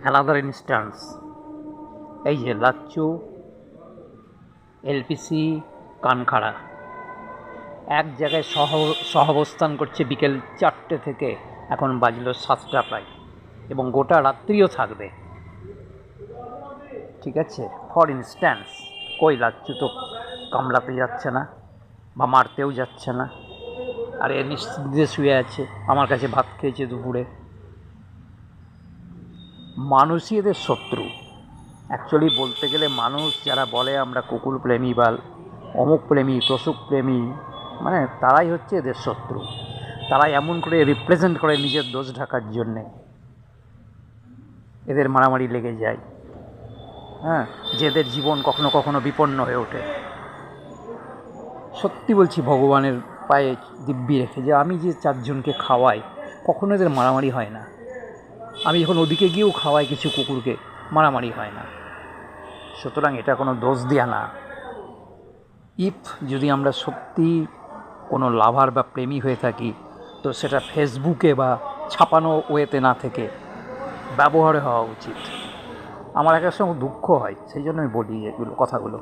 Another instance, এই যে Lacchu LPC কানখাড়া এক জায়গায় সহাবস্থান করছে বিকেল 4টে থেকে এখন বাজলো 7টা প্রায়, এবং গোটা রাত্রিও থাকবে। ঠিক আছে, ফর ইনস্ট্যান্স কই লাচ্চু তো কামড়াতে যাচ্ছে না বা মারতেও যাচ্ছে না, আর এ নিশ্চিন্তে শুয়ে আছে, আমার কাছে ভাত খেয়েছে দুপুরে। মানুষই এদের শত্রু। অ্যাকচুয়ালি বলতে গেলে মানুষ যারা বলে আমরা কুকুর প্রেমী বা অমুক প্রেমী তসুক প্রেমী, মানে তারাই হচ্ছে এদের শত্রু। তারাই এমন করে রিপ্রেজেন্ট করে নিজের দোষ ঢাকার জন্যে এদের মারামারি লেগে যায়। হ্যাঁ, যে এদের জীবন কখনো কখনো বিপন্ন হয়ে ওঠে। সত্যি বলছি, ভগবানের পায়ে দিব্যি রেখে, যে আমি যে 4জনকে খাওয়াই কখনো এদের মারামারি হয় না। আমি যখন ওদিকে গিয়েও খাওয়াই কিছু কুকুরকে, মারামারি হয় না। সুতরাং এটা কোনো দোষ দেওয়া না। ইফ যদি আমরা সত্যি কোনো লাভার বা প্রেমী হয়ে থাকি, তো সেটা ফেসবুকে বা ছাপানো ওয়েতে না থেকে ব্যবহারে হওয়া উচিত। আমার একটা সময় দুঃখ হয়, সেই জন্য আমি বলি এগুলো কথাগুলো।